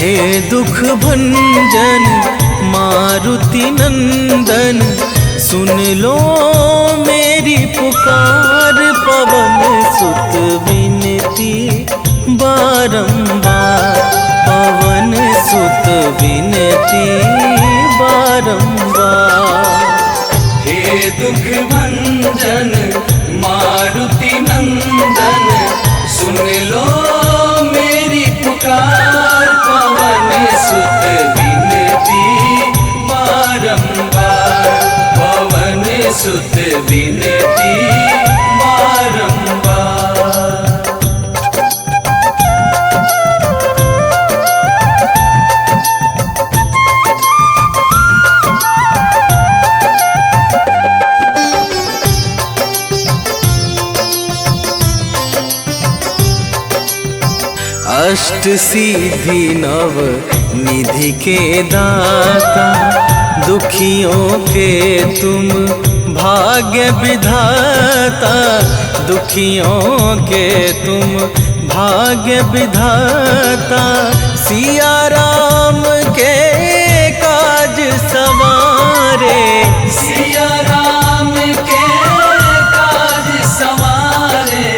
हे दुख भंजन मारुति नंदन, सुन लो मेरी पुकार। पवन सुत विनती बारंबार, पवन सुत विनती बारंबार। हे दुख भंजन मारुति नंदन, सुन लो मेरी पुकार। पवन सुत विनती बारंबार, पवन सुत विनती बारंबार। अष्ट सिद्धि नव निधि के दाता, दुखियों के तुम भाग्य विधाता। दुखियों के तुम भाग्य विधाता, सिया राम के काज सवारे। सिया राम के काज सवारे,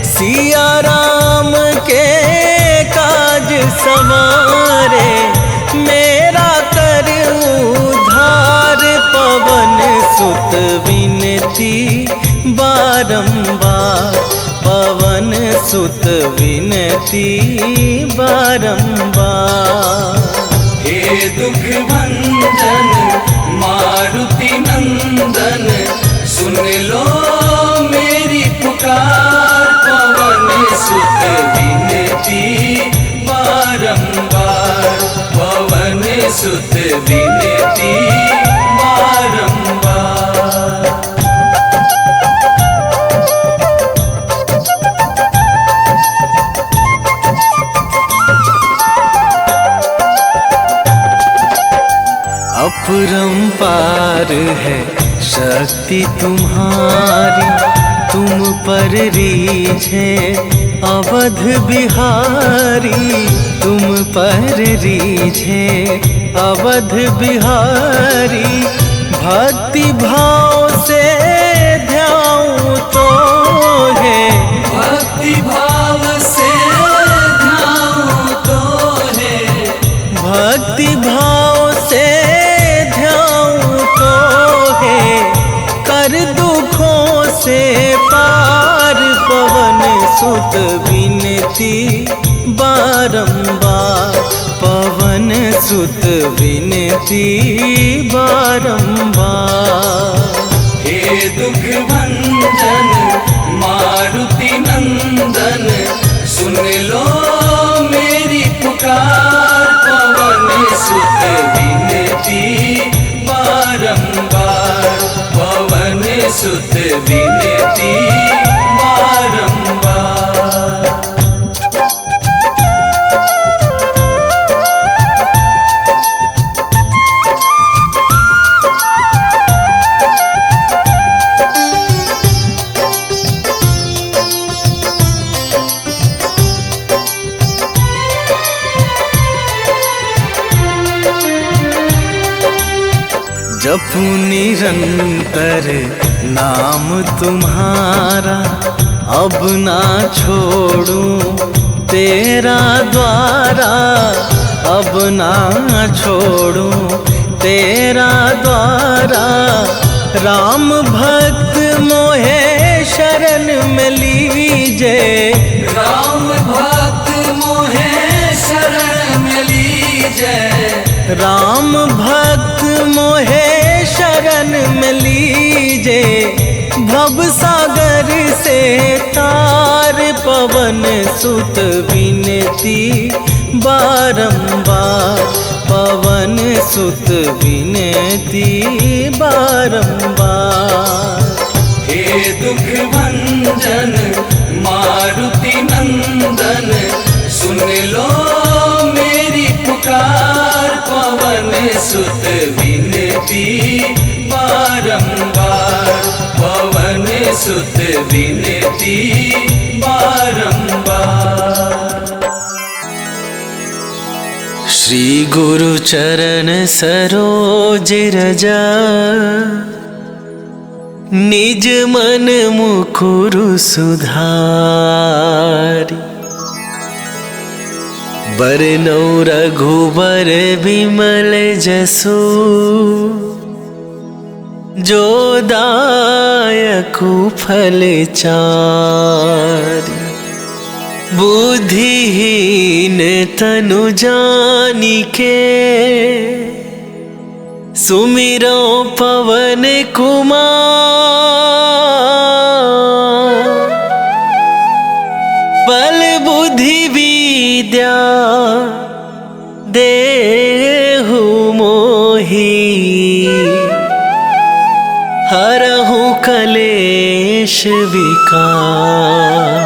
सिया राम के काज सवारे। मेरा कर उद्धार, पवन सुत विनती बारंबार, पवन सुत विनती बारंबार। हे दुख भंजन मारुति नंदन, सुन लो मेरी पुकार। पवन सुत विनती बारंबार, पवन सुत विनती बारंबार। अपरंपार है शक्ति तुम्हारी, तुम पर रीझे अवध बिहारी। तुम पर रीझे अवध बिहारी, भक्ति भाव से ध्याऊं तो है। भक्ति भाव से ध्याऊं तो है, भक्ति भाव से ध्याऊं तो है। कर दुखों से पार, पवन सुत विनती बारंबार, पवन सुत विनती बारंबार। हे दुख भंजन मारुति नंदन, सुन लो मेरी पुकार। पवन सुत विनती बारंबार, पवन सुत विनती बारंबार। जपू निरंतर नाम तुम्हारा, अब ना छोड़ूं तेरा द्वारा। अब ना छोड़ूं तेरा द्वारा। राम भक्त मोहे शरण में लीजे, राम भक्त मोहे शरण में लीजे। राम भक्त मोहे शरण में लीजे। भव सागर से तार, पवन सुत विनती बारंबार, पवन सुत विनती बारंबार। हे दुख भंजन मारुति नंदन, सुन लो मेरी पुकार। पवन सुत विनती बारंबार, पवन सुत विनती बारंबार। श्री गुरु चरण सरोज रजा, निज मन मुकुरु सुधारि। बरनौ रघुबर विमल जसु, जो दायकु फल चारि। बुद्धिहीन तनु जानिके, सुमिरो पवन कुमार। बल बुद्धि विद्या देहु मोहि, हरहु कलेश विकार।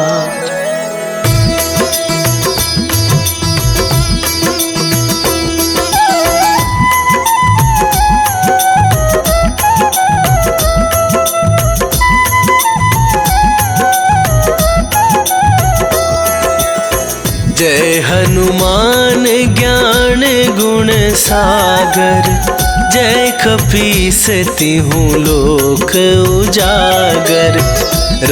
जय हनुमान ज्ञान गुण सागर, जय कपीस तिहुँ लोक उजागर।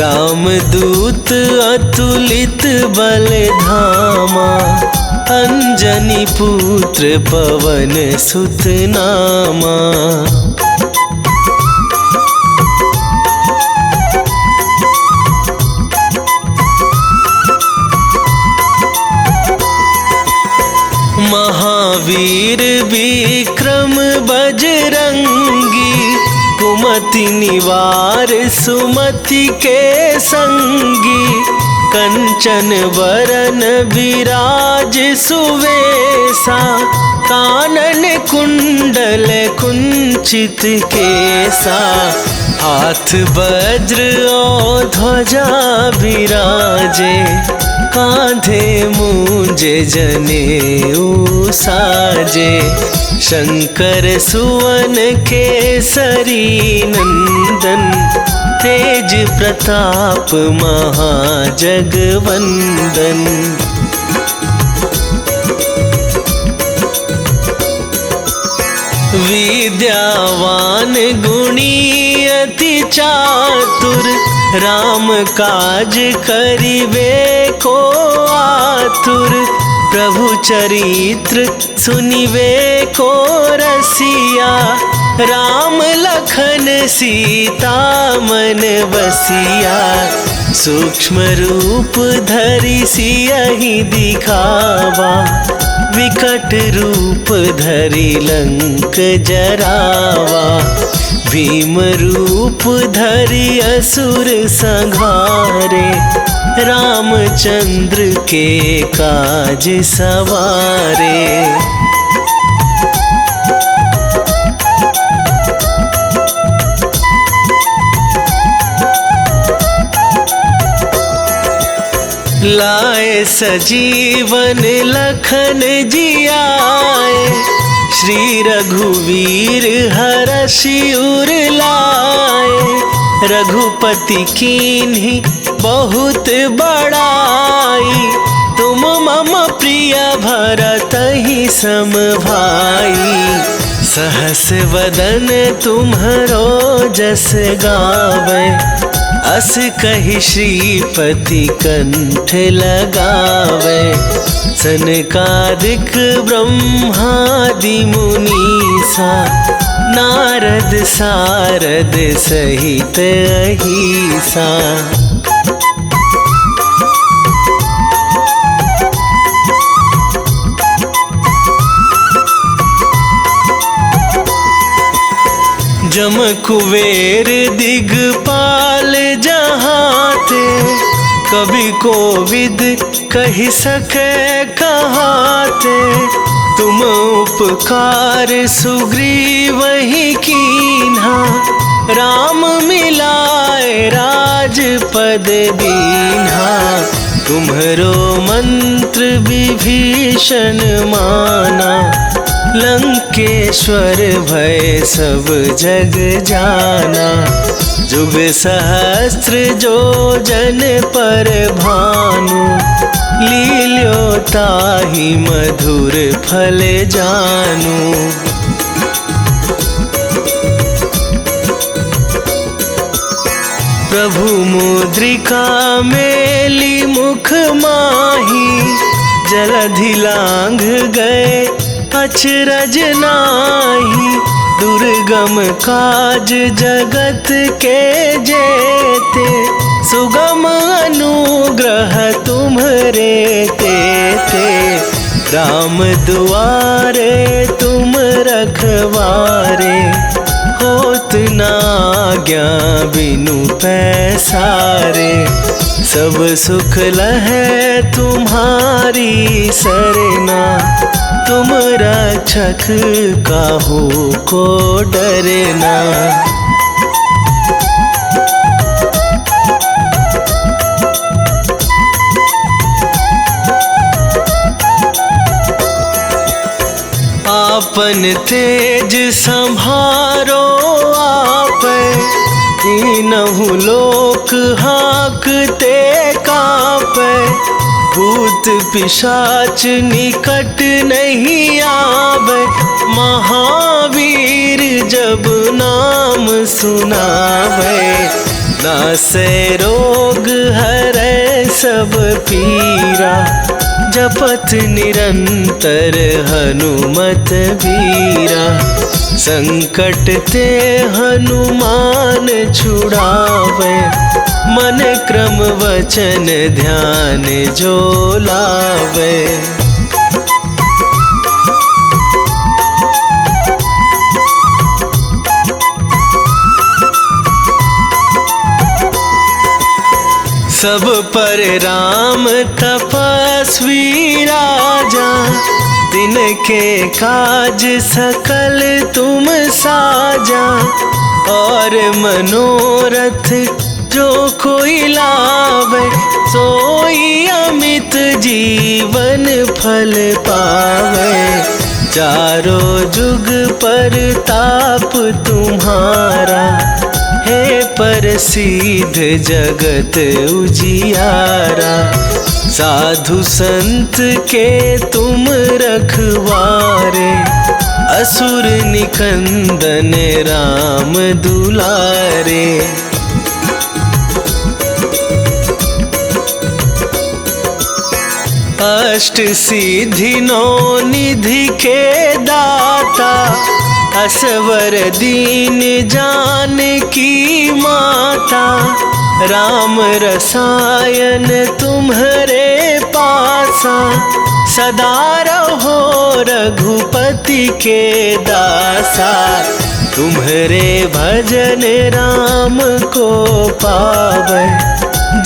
रामदूत अतुलित बल धामा, अंजनी पुत्र पवन सुत नामा। महावीर विक्रम बजरंगी, कुमति निवार सुमति के संगी। कंचन बरन विराज सुवेशा, कानन कुंडल कुंचित केसा। हाथ वज्र और ध्वजा विराजे, कांधे मूंज जनेऊ साजे। शंकर सुवन केसरी नंदन, तेज प्रताप महाजगवंदन। विद्यावान गुणी अति चातुर, राम काज करिबे को आतुर। प्रभु चरित्र सुनिबे को रसिया, राम लखन सीता मन बसिया। सूक्ष्म रूप धरि सियहि दिखावा, विकट रूप धरि लंक जरावा। भीम रूप धरि असुर संहारे, रामचंद्र के काज सवारे। लाए सजीवन लखन जियाए, श्री रघुवीर हरषि उर लाए। रघुपति कीन्ही बहुत बड़ाई, तुम मम प्रिय भरतहि सम भाई। सहस वदन तुम्हरो जस गावे, अस कहि श्रीपति कंठ लगावे। सनकादिक ब्रह्मादि मुनीसा, नारद सारद सहित अहिसा। जम कुबेर दिगपाल जहाते, कभी कोविद कहि सके कहाते। तुम उपकार सुग्रीवहि कीन्हा, राम मिलाए राजपद दीन्हा। तुम्हरो मंत्र विभीषण माना, लंकेश्वर भय सब जग जाना। जुग सहस्त्र जो जन पर भानु, लील्यो ताहि मधुर फल जानु। प्रभु मुद्रिका मेली मुख माही, जलधि लांघ गए अचरज नाही। दुर्गम काज जगत के जेते, सुगम अनुग्रह तुम्हरे तेते। राम दुआरे तुम रखवारे, होत न आज्ञा बिनु पैसारे। सब सुख लहै तुम्हारी सरना, तुम रक्षक काहू को डरना। आपन तेज संभारो आप, तीनहु लोक हाँकते कापै। भूत पिशाच निकट नहीं आवे, महावीर जब नाम सुनावे। नासै रोग हरै सब पीरा, जपत निरंतर हनुमत बीरा। संकट ते हनुमान छुड़ावे, मन क्रम वचन ध्यान जो लावे। सब पर राम तपस्वी राजा, तिनके काज सकल तुम साजा। और मनोरथ जो कोई लावे, सोई अमित जीवन फल पावे। चारों जुग पर ताप तुम्हारा, हे प्रसिद्ध जगत उजियारा। साधु संत के तुम रखवारे, असुर निकंदन राम दुलारे। अष्ट सिद्धि नौ निधि के दाता, असवर दीन जानकी माता। राम रसायन तुम्हरे पासा, सदा रहो रघुपति के दासा। तुम्हरे भजन राम को पावै,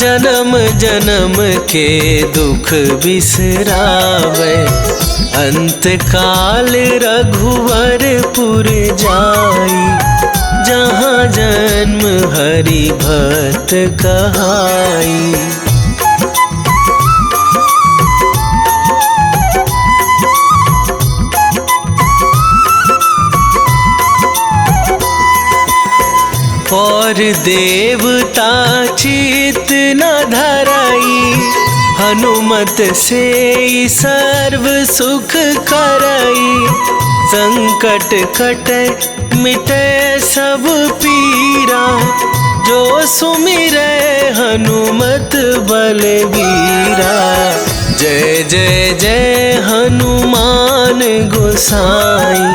जन्म जन्म के दुख बिसरावे। अंत काल रघुवरपुर जाई, जहाँ जन्म हरि भक्त कहाई। और देवता चित न धराई, हनुमत से सर्व सुख करई। संकट कटे मिटे सब पीरा, जो सुमिरै हनुमत बलबीरा। जय जय जय हनुमान गोसाई,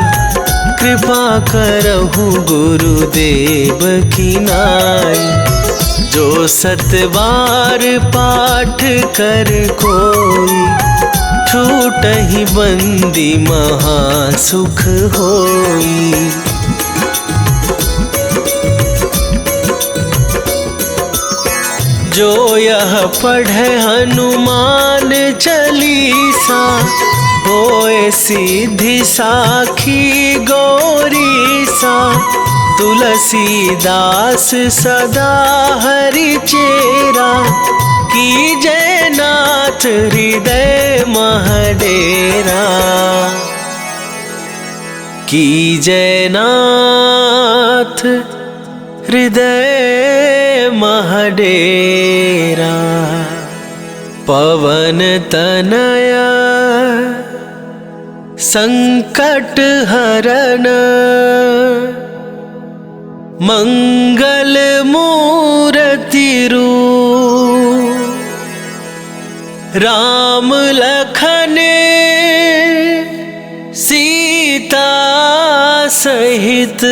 कृपा करहु गुरुदेव की नाई। जो सतबार पाठ कर कोई, छूटहि बंदी महासुख होई। जो यह पढ़े हनुमान चालीसा, होए सिद्धि साखी गौरीसा। तुलसीदास सदा हरि चेरा, की जय नाथ हृदय महडेरा। की जयनाथ हृदय महडेरा। पवन तनया संकट हरन मंगल मूर्ति रूप। राम लखन सीता सहित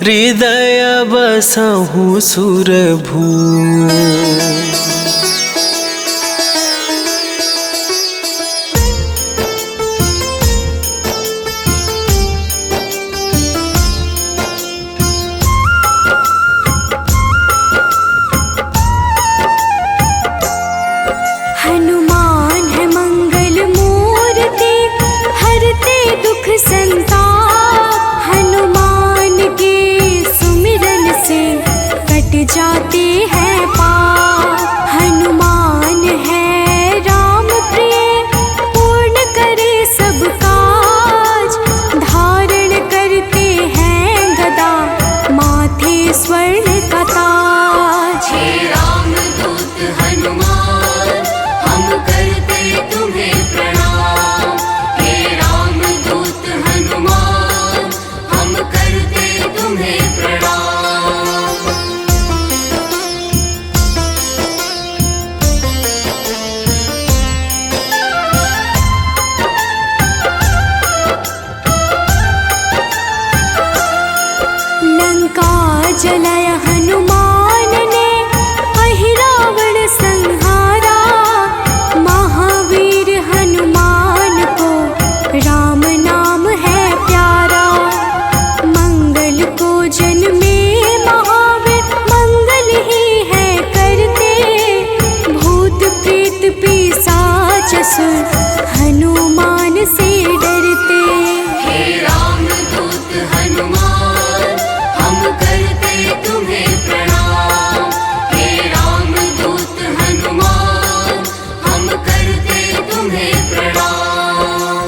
हृदय बसहु सुरभू। हनुमान है मंगल मूर्ति हरते दुख संताप। हनुमान के सुमिरन से कट जाते हैं पाप। हनुमान है राम प्रिय पूर्ण करे सब काज। धारण करते हैं गदा माथे स्वर्ण का ताज। हे रामदूत हनुमान हम करते तुम्हें प्रणाम। हे रामदूत हनुमान हम करते तुम्हें प्रणाम। लंका जलाय हनुमान ने अहिरावण संहारा। महावीर हनुमान को राम नाम है प्यारा। मंगल को जन्मे महावीर मंगल ही है करते। भूत प्रेत पिशाच असुर हनुमान से डरते। हे रामदूत हनुमान हम करते तुम्हें प्रणाम। हे रामदूत हनुमान हम करते तुम्हें प्रणाम।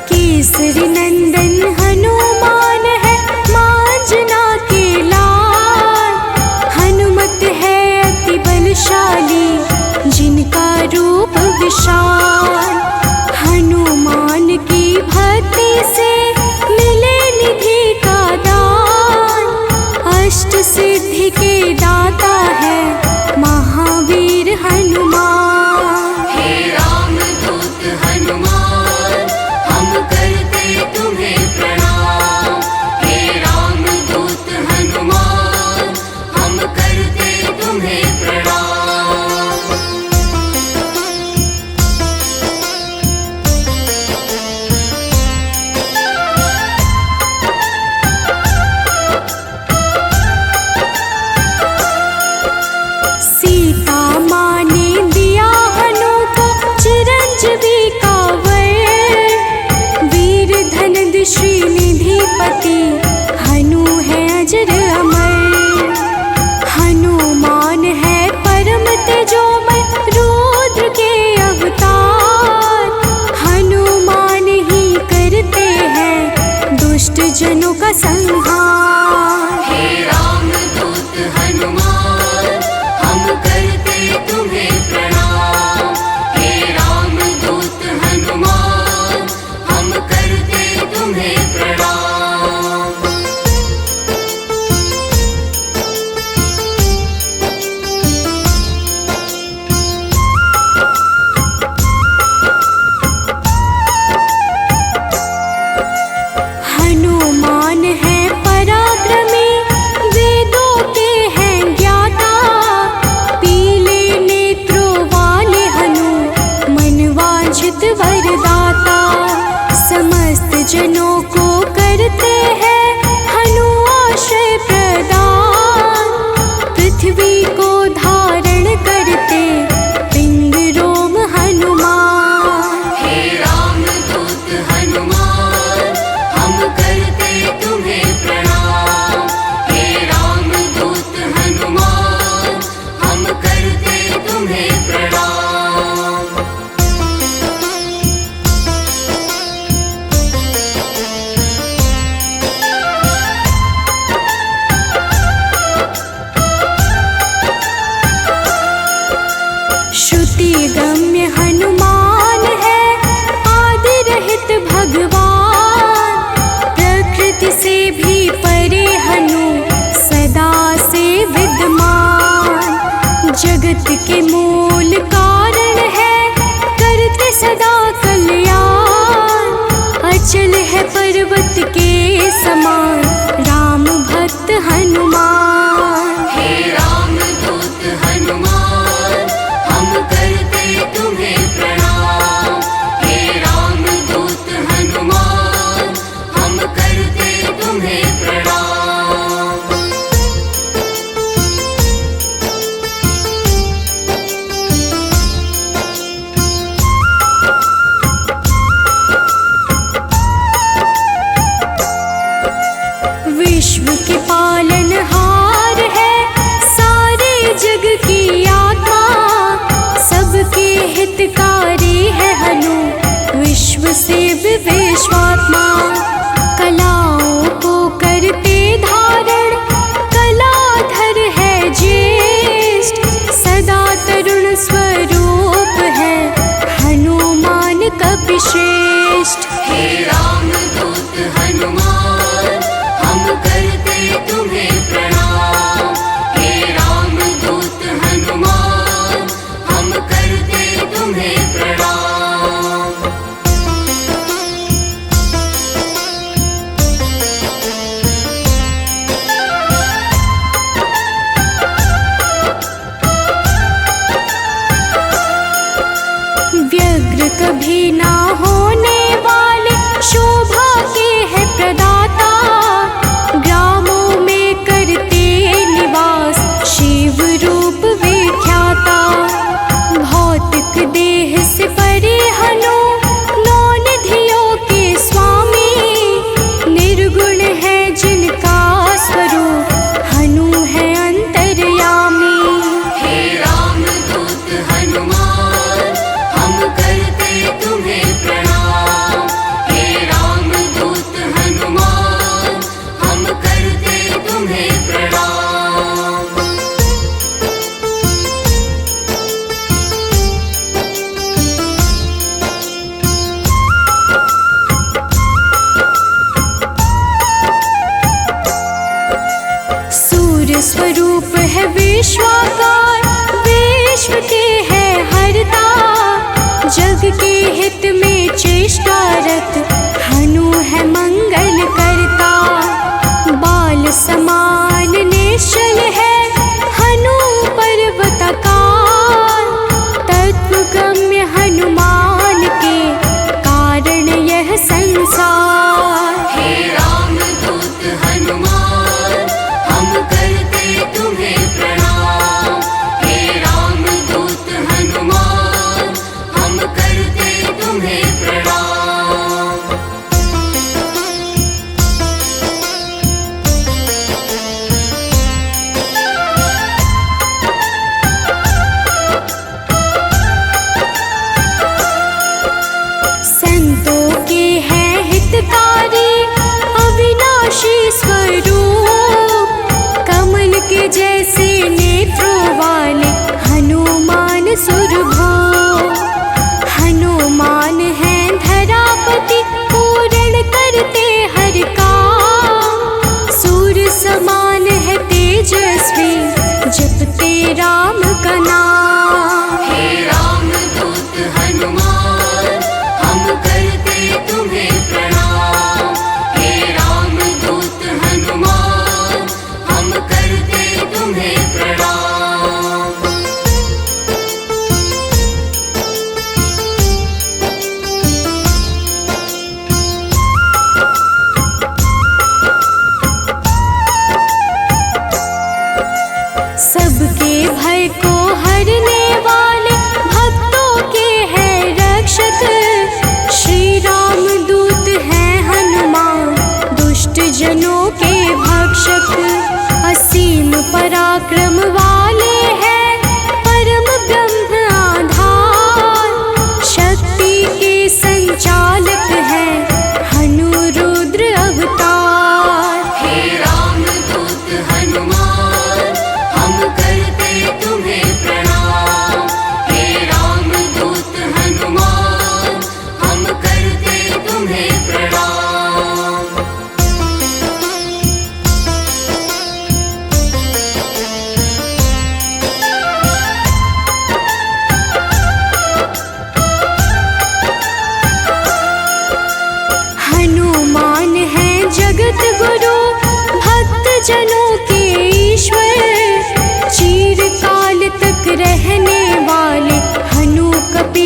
केसरी नंदन हनुमान है मांजना के लाल। हनुमत है अति बलशाली जिनका रूप विशाल। हनुमान की भक्ति से मिले निधि का दान। अष्ट सिद्धि के दाता है महावीर हनुमान। हे रामदूत हनुमान हम करते तुम्हें प्रणाम। हे रामदूत हनुमान हम करते तुम्हें प्रणाम। सीता माँ ने दिया हनु को चिरंजीवी का वर। वीर धनद श्रीनिधिपति हनु है अजर अमर। हनुमान है परम तेजोमय रुद्र के अवतार। हनुमान ही करते हैं दुष्ट जनों का संहार। हे रामदूत हनुमान हम करते तुम्हें प्रणाम। हे रामदूत हनुमान हम करते तुम्हें प्रणाम। हनुमान है पराक्रमी वेदों के हैं ज्ञाता। पीले नेत्रों वाले हनु मनवांछित वरदाता। समस्त जनों को करते हैं हनु आश्रय प्रदान। पृथ्वी को धारण करते पिंग रोम हनुमान। हे रामदूत हनुमान हम करते पर्वत के समान राम भक्त हनुमान। हे राम दूत हनुमान, हम करते तुम्हें प्रणाम। हे राम दूत हनुमान, हम करते तुम्हें प्रणाम। विश्व के पालन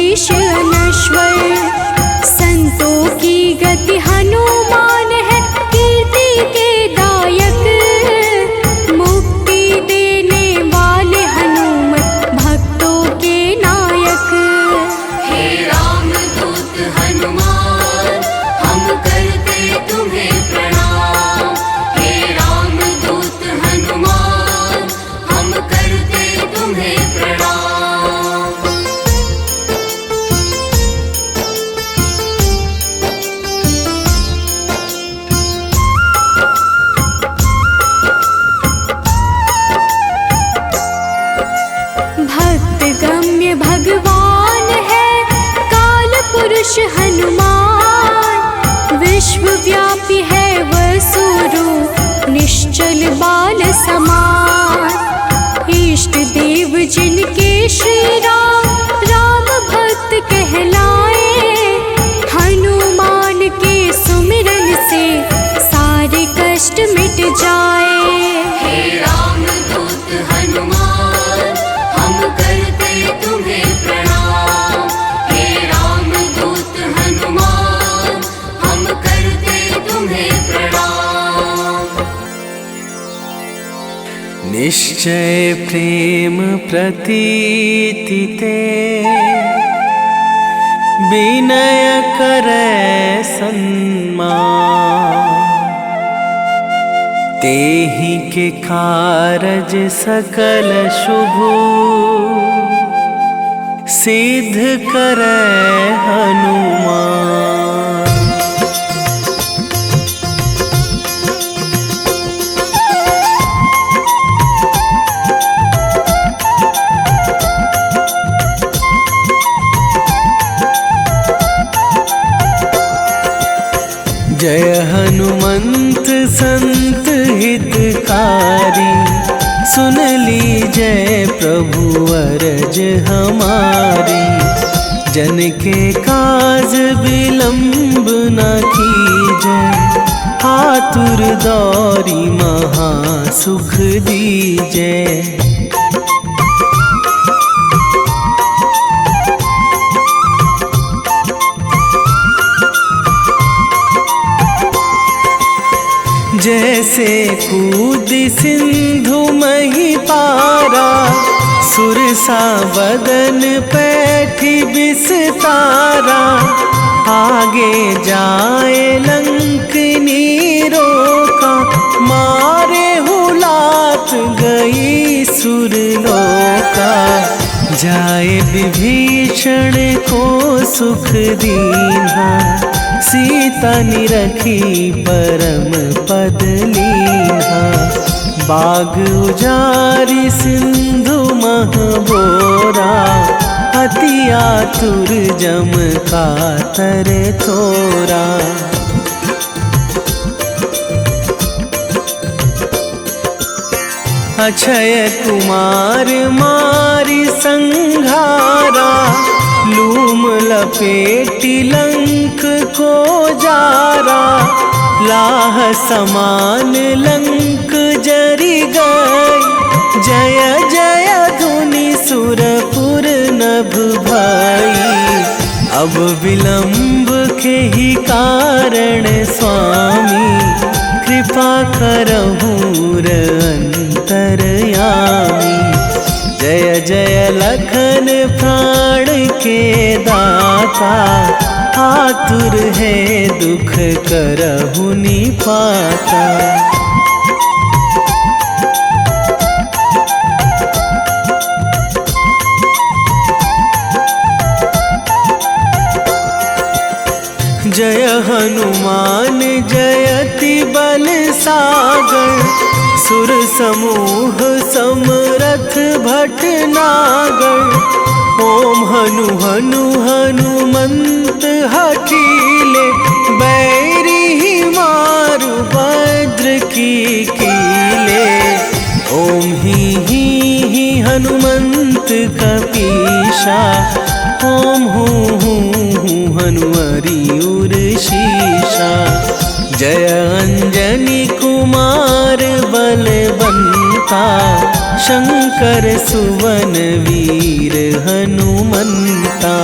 शीश अनश्वर। संतों की गति हनुमान है, कीर्ति के दायक। मुक्ति देने वाले हनुमत, भक्तों के नायक। हे राम दूत हनुमान, हम करते तुम्हें प्रणाम। हे राम दूत हनुमान, हम करते तुम्हें प्रणाम। भक्त गम्य भगवान है, काल पुरुष हनुमान। विश्वव्यापी है वसुरूप, निश्चल बाल समान। इष्ट देव जिनके श्री राम, राम भक्त कहलाए। हनुमान के सुमिरन से सारे कष्ट मिट जाए। हे राम दूत हनुमान, हम करते तुम्हें प्रणाम। हे राम दूत हनुमान, हम करते तुम्हें प्रणाम। निश्चय प्रेम प्रतीति ते, विनय करे सन्मान। तेहि के कारज सकल शुभ, सिद्ध करे हनुमान। जय हनुमंत संत हितकारी, सुन लीजय प्रभु अरज हमारी। जन के काज विलंब न कीजय, आतुर दौरी महा सुख दीजय। जैसे कूद सिंधु मही पारा, सुरसा बदन पैठी बिस्तारा। आगे जाए लंकनी रोका, मारे हुलात गई सुरलोका। जाए विभीषण को सुख दीन्हा, सीता निरखी परम पद लीन्हा। बाग उजारी सिंधु महबोरा, अति आतुर जम कातर थोरा। अक्षय कुमार मारी संघारा, लूम लपेटी लंक को जारा। लाह समान लंक जरी गई, जय जय धुनि सुरपुर नभ भई। अब विलंब के ही कारण स्वामी, कृपा करहु अंतरयामी। जय जय लखन प्राण के दाता, आतुर है दुख करहु निपाता। जय हनुमान जयति बल सागर, सुर समूह समरथ भटनागर। ओम हनु हनु हनुमंत हठीले, बैरी ही मारु भद्र की कीले। ओम ही हनुमंत कपीशा, ओम हूँ हनुमरी उर शीशा। जय अंजनी कुमार बलवंता, शंकर सुवन वीर हनुमंता। मनता।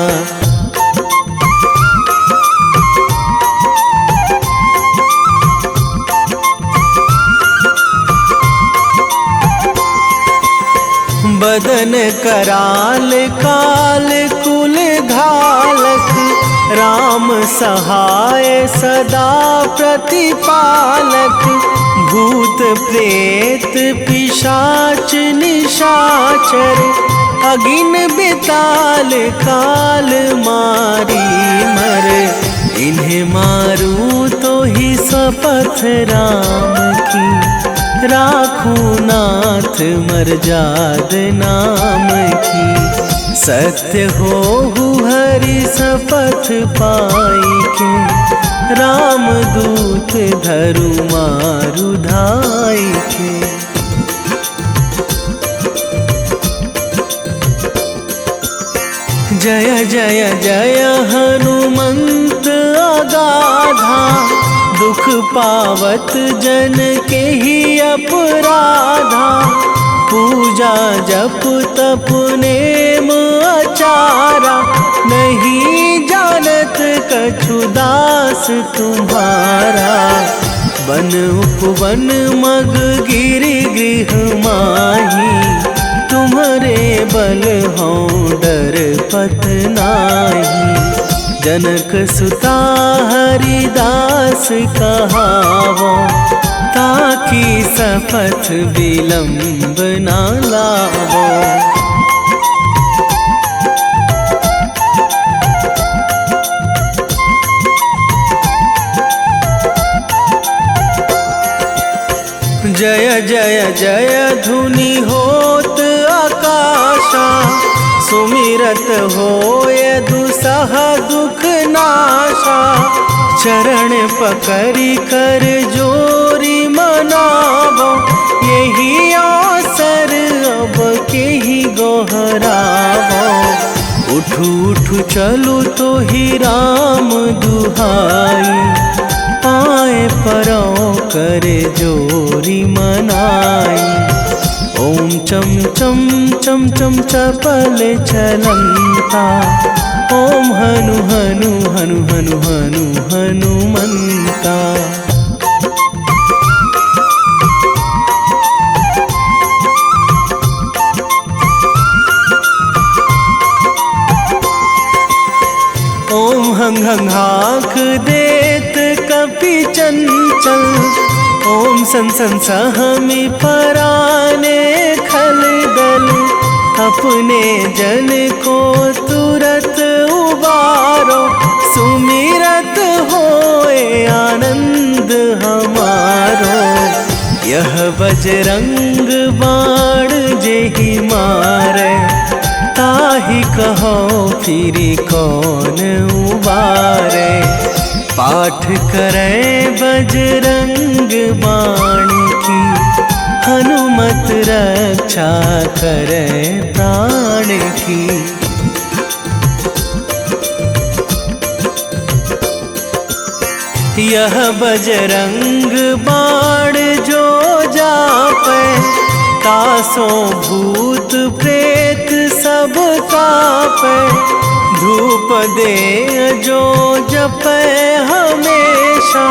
बदन कराल काल कुल घालक, राम सहाय सदा प्रतिपालक। भूत प्रेत पिशाच निशाचर, अगिन बिताल काल मारी मर। इन्हें मारूं तो ही शपथ राम की, राखूं नाथ मर्याद नाम की। सत्य हो हरि शपथ पाई के, राम दूत धरु मारु धाई के। जय जय जय हनुमंत अगाधा, दुख पावत जन के ही अपराधा। पूजा जप तप नेम आचारा, नहीं जानत कछु दास तुम्हारा। वन उपवन मग गिरि गृह माही, तुम्हारे बल हों डर पत नाही। जनक सुता हरिदास कहावो, ताकि शपथ विलंब ना लावो। जय जय जय धुनि होत आकाशा, सुमिरत होय दुसह दुख नाशा। चरण पकड़ी कर जोरी मनावो, यही अवसर अब के ही गोहरावो। उठू उठू चलू तो ही राम दुहाई, पाए परो करे जोरी मनाई। ओम चम चम चम चम चपल चलंता, ओम हनु हनु हनु हनु हनु हनुमंता। ओम हंग हंग हाक देत कपि चंचल, ओम सन सन सहमी पराने खल दल। अपने जन को तुरत उबारो, सुमिरत होए आनंद हमारो। यह बजरंग बाण जेहि मारे, ताहि कहो फिरी कौन उबारे। पाठ करें बजरंग बाण की, हनुमत रक्षा करें प्राण की। यह बजरंग बाण जो जापे, तासों भूत प्रेत सब कापे। धूप दे जो जपे हमेशा,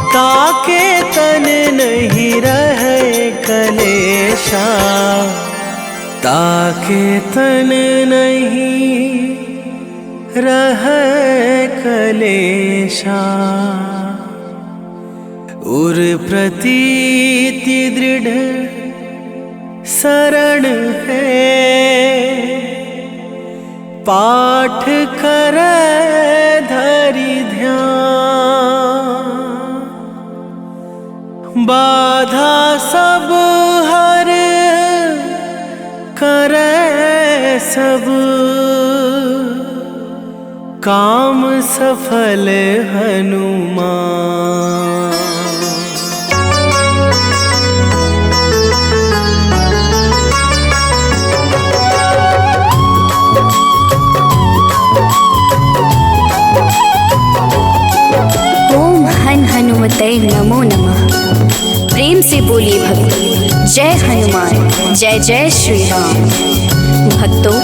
ताके तन नहीं रहे कलेशा। ताके तन नहीं रहे कलेशा। उर प्रतीति दृढ़ शरण है, पाठ करे धरि ध्यान। बाधा सब हर करे सब, काम सफल हनुमान। ओम हन हनुमते नमो नमः। प्रेम से बोलिए भक्ति। जय हनुमान, जय जय श्री राम। भक्तों,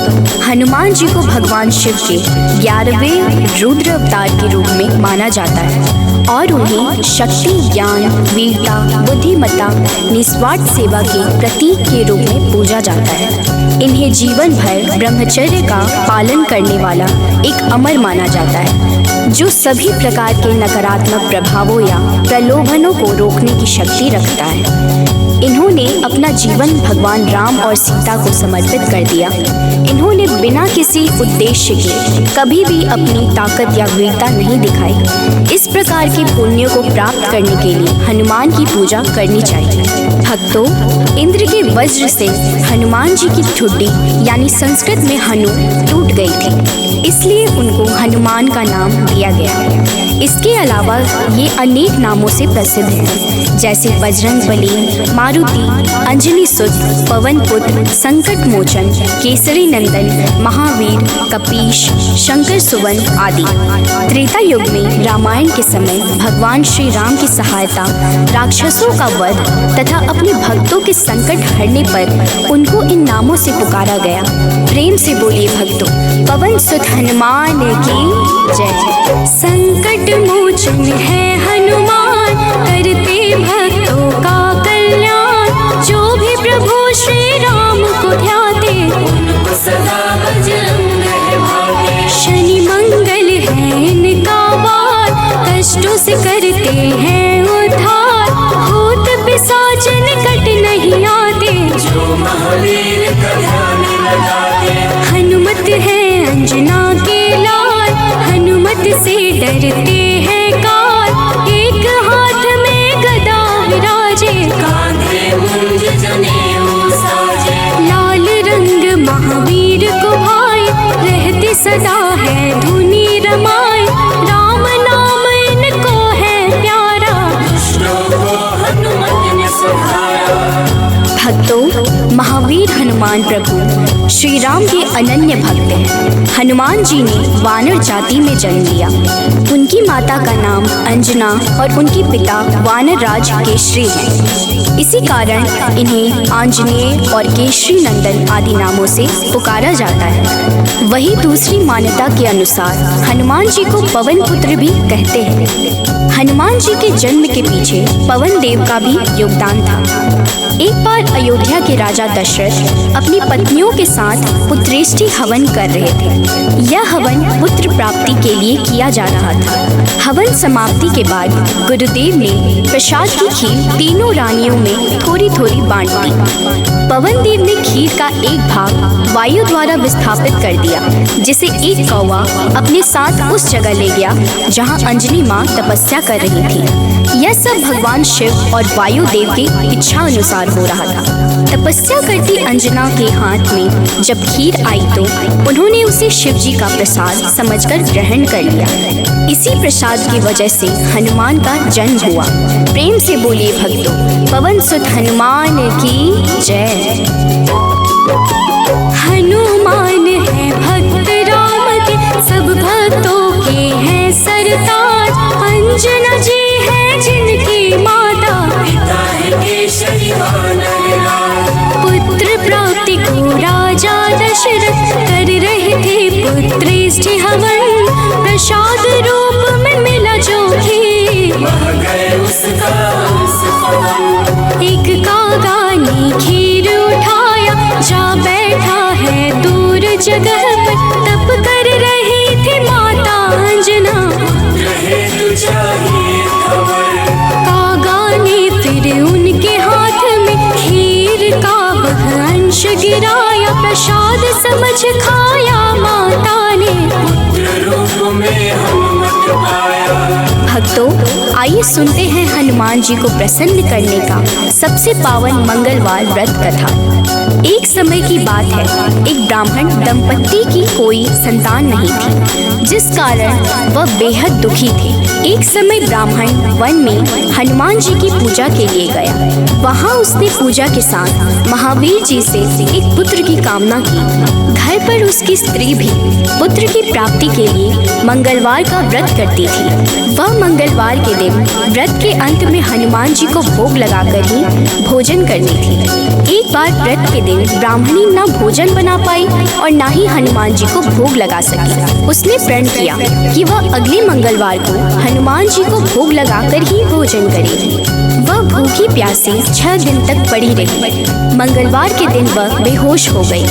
हनुमान जी को भगवान शिव के 11वें रुद्र अवतार के रूप में माना जाता है और उन्हें शक्ति, ज्ञान, वीरता, बुद्धिमत्ता, निस्वार्थ सेवा के प्रतीक के रूप में पूजा जाता है। इन्हें जीवन भर ब्रह्मचर्य का पालन करने वाला एक अमर माना जाता है, जो सभी प्रकार के नकारात्मक प्रभावों या प्रलोभनों को रोकने की शक्ति रखता है। इन्होंने अपना जीवन भगवान राम और सीता को समर्पित कर दिया। इन्होंने बिना किसी उद्देश्य के कभी भी अपनी ताकत या वीरता नहीं दिखाई। इस प्रकार के पुण्यों को प्राप्त करने के लिए हनुमान की पूजा करनी चाहिए। भक्तों, इंद्र के वज्र से हनुमान जी की ठुड्डी यानी संस्कृत में हनु टूट गई थी, इसलिए उनको हनुमान का नाम दिया गया। इसके अलावा ये अनेक नामों से प्रसिद्ध हैं, जैसे बजरंग बली, मारुति, अंजनी सुत, पवन पुत्र, संकट मोचन, केसरी नंदन, महावीर, कपीश, शंकर सुवन आदि। त्रेता युग में रामायण के समय भगवान श्री राम की सहायता, राक्षसों का वध तथा अपने भक्तों के संकट हरने पर उनको इन नामों से पुकारा गया। प्रेम से बोलिए भक्तों, पवन सुत हनुमान की जय। संकट मोचन है हनुमान, करते भक्तों का कल्याण। जो भी प्रभु श्री राम को ध्याते, उनको सदा बजरंग है भाते। शनि मंगल है इनका वार, कष्टों से करते हैं उद्धार। भूत पिशाच निकट नहीं आते, जो महावीर का ध्यान लगाते। हनुमत है अंजना के लाल, हनुमत से डरते हैं काल। एक हाथ में गदा विराजे, कांधे मुंज जनेऊ साजे। लाल रंग महावीर को भाई, रहते सदा है धुनी रमाई। राम नाम इनको है प्यारा, दुष्टों को हनुमत ने सुधारा। भक्तों, महावीर हनुमान प्रभु श्री राम के अनन्य भक्त हैं। हनुमान जी ने वानर जाति में जन्म लिया। उनकी माता का नाम अंजना और उनके पिता वानरराज केशरी हैं। इसी कारण इन्हें आंजनेय और केशरी नंदन आदि नामों से पुकारा जाता है। वही दूसरी मान्यता के अनुसार हनुमान जी को पवन पुत्र भी कहते हैं। हनुमान जी के जन्म के पीछे पवन देव का भी योगदान था। एक बार अयोध्या के राजा दशरथ अपनी पत्नियों के साथ पुत्रेष्टि हवन कर रहे थे। यह हवन पुत्र प्राप्ति के लिए किया जा रहा था। हवन समाप्ति के बाद गुरुदेव ने प्रसाद की खीर तीनों रानियों में थोड़ी थोड़ी बांट दी। पवन देव ने खीर का एक भाग वायु द्वारा विस्थापित कर दिया, जिसे एक कौवा अपने साथ उस जगह ले गया जहाँ अंजनी माँ तपस्या कर रही थी। यह सब भगवान शिव और वायु देव की इच्छा अनुसार हो रहा था। तपस्या करती अंजना के हाथ में जब खीर आई तो उन्होंने उसे शिव जी का प्रसाद समझकर ग्रहण कर लिया। इसी प्रसाद की वजह से हनुमान का जन्म हुआ। प्रेम से बोलिए भक्तों, पवन सुत हनुमान की जय। हनुमान है भक्त राम के, सब भक्तों के हैं सरताज। अंजना जी है जिनकी माता, पिता है केशरी वानरराज। पुत्र प्राप्ति को राजा दशरथ कर रहे थे पुत्रेष्टि हवन। प्रसाद रूप में मिला जो खीर, वह गए उसका पवन। एक कागा ने खीर उठाया, जा बैठा है दूर जगह पर। तप कर रही थी माता अंजना, कागा ने फिर उनके हाथ में खीर का वह अंश गिराया। प्रसाद समझ खाया माता ने, पुत्र रूप में हनुमत पाया। भक्तों, आइए सुनते हैं हनुमान जी को प्रसन्न करने का सबसे पावन मंगलवार व्रत कथा। एक समय की बात है, एक ब्राह्मण दंपत्ति की कोई संतान नहीं थी, जिस कारण वह बेहद दुखी थे। एक समय ब्राह्मण वन में हनुमान जी की पूजा के लिए गया। वहाँ उसने पूजा के साथ महावीर जी से एक पुत्र की कामना की। घर पर उसकी स्त्री भी पुत्र की प्राप्ति के लिए मंगलवार का व्रत करती थी। वह मंगलवार के दिन व्रत के अंत में हनुमान जी को भोग लगाकर ही भोजन करनी थी। एक बार व्रत के दिन ब्राह्मणी न भोजन बना पाई और न ही हनुमान जी को भोग लगा सकी। उसने प्रण किया कि वह अगले मंगलवार को हनुमान जी को भोग लगाकर ही भोजन करेगी। वह भूखी प्यासी 6 दिन तक पड़ी रही। मंगलवार के दिन वह बेहोश हो गई।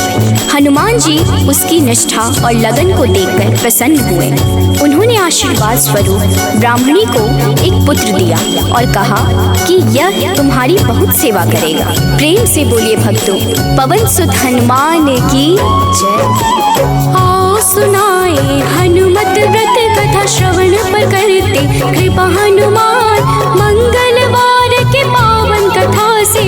हनुमान जी उसकी निष्ठा और लगन को देखकर प्रसन्न हुए। उन्होंने आशीर्वाद स्वरूप ब्राह्मणी को एक पुत्र दिया और कहा कि यह तुम्हारी बहुत सेवा करेगा। प्रेम से बोलिए भक्तों, पवन सुत हनुमान की जय। आओ सुनाए हनुमत व्रत कथा श्रवण पर करते कृपा हनुमान। मंगलवार के पावन कथा से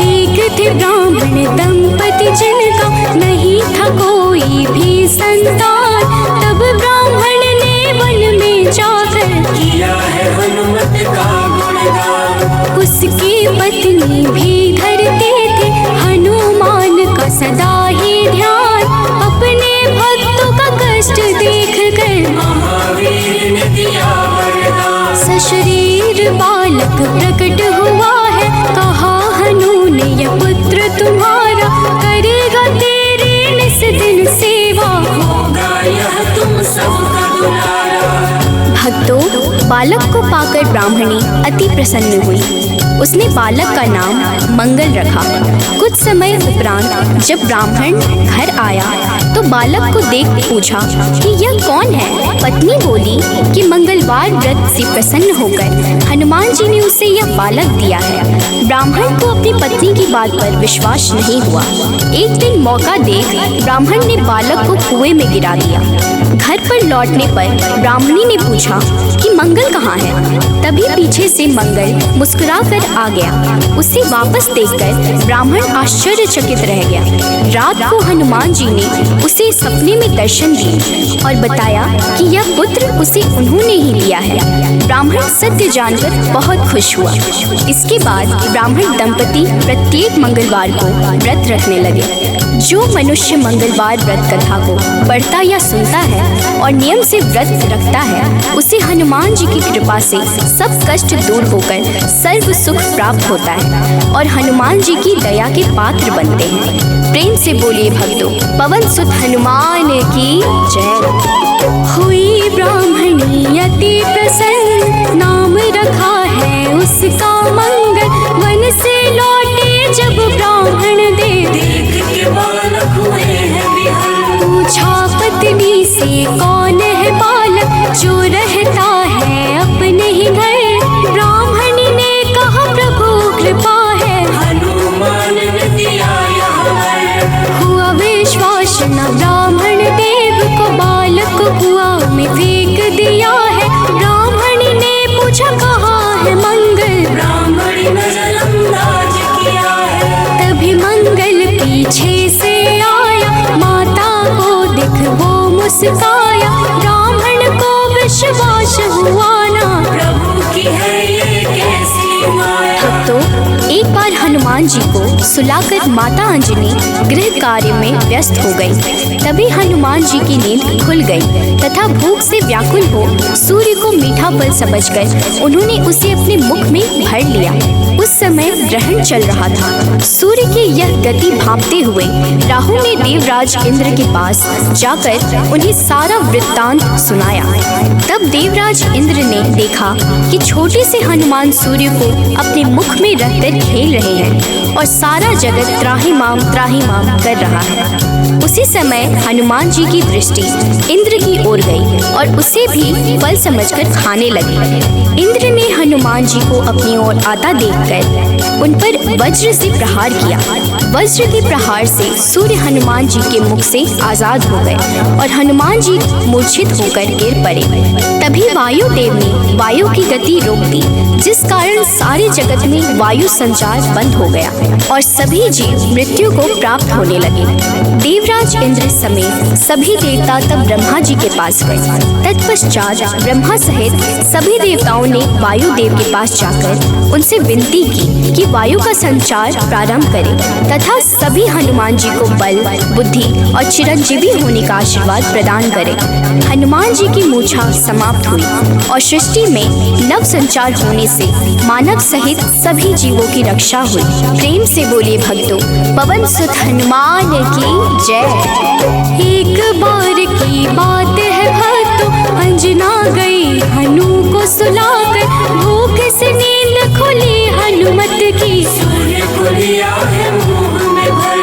एक थे ब्राह्मण दंपति जिनका नहीं था कोई भी संतान। तब ब्राह्मण ने वन में जाकर किया है हनुमत का गुणगान। उसकी पत्नी भी धरते थे हनुमान का सदा ही ध्यान। अपने भक्तों का कष्ट देख कर महावीर ने दिया वरदान। सशरीर बालक प्रकट हुआ है। कहा हनु ने यह पुत्र तुम्हारा करेगा तेरे निस दिन सेवा। होगा यह तुम सबका दुलारा। भक्तों, बालक को पाकर ब्राह्मणी अति प्रसन्न हुई। उसने बालक का नाम मंगल रखा। कुछ समय उपरांत जब ब्राह्मण घर आया तो बालक को देख पूछा कि यह कौन है। पत्नी बोली कि मंगलवार व्रत से प्रसन्न होकर हनुमान जी ने उसे यह बालक दिया है। ब्राह्मण को अपनी पत्नी की बात पर विश्वास नहीं हुआ। एक दिन मौका देख ब्राह्मण ने बालक को कुएं में गिरा दिया। घर पर लौटने पर ब्राह्मणी ने पूछा कि मंगल कहाँ है। तभी पीछे से मंगल मुस्कुरा कर आ गया। उसे वापस देखकर ब्राह्मण आश्चर्यचकित रह गया। रात को हनुमान जी ने उसे सपने में दर्शन दिए और बताया कि यह पुत्र उसे उन्होंने ही दिया है। ब्राह्मण सत्य जानकर बहुत खुश हुआ। इसके बाद ब्राह्मण दंपति प्रत्येक मंगलवार को व्रत रखने लगे। जो मनुष्य मंगलवार व्रत कथा को पढ़ता या सुनता है और नियम से व्रत रखता है, उसे हनुमान जी की कृपा से सब कष्ट दूर होकर सर्व सुख प्राप्त होता है और हनुमान जी की दया के पात्र बनते हैं। प्रेम से बोलिए भक्तों, पवन सुत हनुमान की जय। हुई ब्राह्मणी अति प्रसन्न। नाम रखा है उसका मंगल। वन से लौटे जब ब्राह्मण देख के बालक हुए हैं विहल। पूछा पत्नी से कौन है बालक जो रहता है अपने ही घर। ब्राह्मणी ने कहा प्रभु कृपा है हनुमान ने दिया यह वर। हुआ विश्वास न ब्राह्मण देव को बालक कुआं में फेंक दिया है। ब्राह्मणी ने पूछा कहाँ है मंगल। ब्राह्मणी ने जलंदाज किया है। तभी मंगल पीछे से आया। माता को देख वो मुस्काया। ब्राह्मण को विश्वास हुआ ना प्रभु की है ये कैसी माया। भक्तों, एक बार हनुमान जी को सुलाकर माता अंजनी गृह कार्य में व्यस्त हो गई। तभी हनुमान जी की नींद खुल गई तथा भूख से व्याकुल हो सूर्य को मीठा फल समझकर उन्होंने उसे अपने मुख में भर लिया। उस समय ग्रहण चल रहा था। सूर्य की यह गति भांपते हुए राहु ने देवराज इंद्र के पास जाकर उन्हें सारा वृत्तांत सुनाया। तब देवराज इंद्र ने देखा कि छोटे से हनुमान सूर्य को अपने मुख में रखकर खेल रहे हैं और सारा जगत त्राहिमाम कर रहा है। उसी समय हनुमान जी की दृष्टि इंद्र की ओर गई और उसे भी फल समझकर खाने लगे। इंद्र ने हनुमान जी को अपनी ओर आता देखकर उन पर वज्र से प्रहार किया। वज्र के प्रहार से सूर्य हनुमान जी के मुख से आजाद हो गए और हनुमान जी मूर्छित होकर गिर पड़े। तभी वायुदेव ने वायु की गति रोक दी, जिस कारण सारे जगत में वायु संचार बंद हो गया और सभी जीव मृत्यु को प्राप्त होने लगे। देवराज इंद्र समेत सभी देवता तब ब्रह्मा जी के पास गए। तत्पश्चात ब्रह्मा सहित सभी देवताओं ने वायुदेव के पास जाकर उनसे विनती की कि वायु का संचार प्रारंभ करें तथा सभी हनुमान जी को बल, बुद्धि और चिरंजीवी होने का आशीर्वाद प्रदान करें। हनुमान जी की मूछा समाप्त हुई और सृष्टि में नव संचार होने से मानव सहित सभी जीवों की रक्षा हुई। प्रेम से बोलिए भक्तों, पवन सुत हनुमान की जय। एक बार की बात है भक्तों, अंजना गई हनु को सुलाकर, भूख से नींद खुली हनुमत की, सूर्य को लिया है मुंह में भर,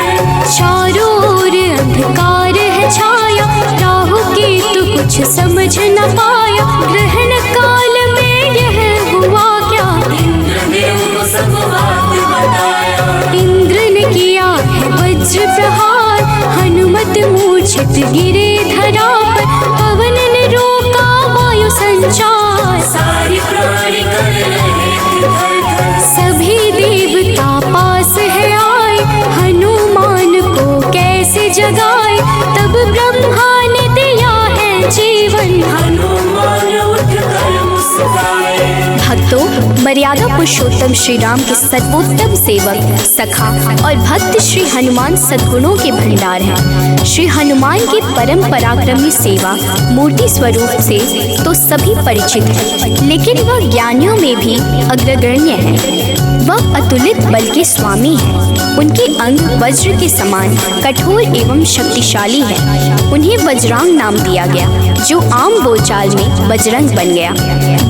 चारों ओर अंधकार है छाया, राहु केतु कुछ समझ न पाया, ग्रहण काल में यह हुआ क्या, इंद्र ने उनको सब बात बताया, इंद्र ने किया है वज्र प्रहार, हनुमत मूर्छित गिरे धरा पर, पवन ने रोका वायु संचार, सारी प्राणी कर रहे थे थर-थर, सभी देवता पास है आए, हनुमान को कैसे जगाए, तब ब्रह्मा ने दिया है जीवन, हनुमान उठकर मुस्काए। भक्तों, मर्यादा पुरुषोत्तम श्री राम के सर्वोत्तम सेवक, सखा और भक्त श्री हनुमान सद्गुणों के भंडार हैं। श्री हनुमान की परम पराक्रमी सेवा मूर्ति स्वरूप से तो सभी परिचित हैं, लेकिन वह ज्ञानियों में भी अग्रगण्य है। वह अतुलित बल के स्वामी हैं। उनके अंग वज्र के समान कठोर एवं शक्तिशाली है। उन्हें वज्रांग नाम दिया गया, जो आम बोलचाल में बजरंग बन गया।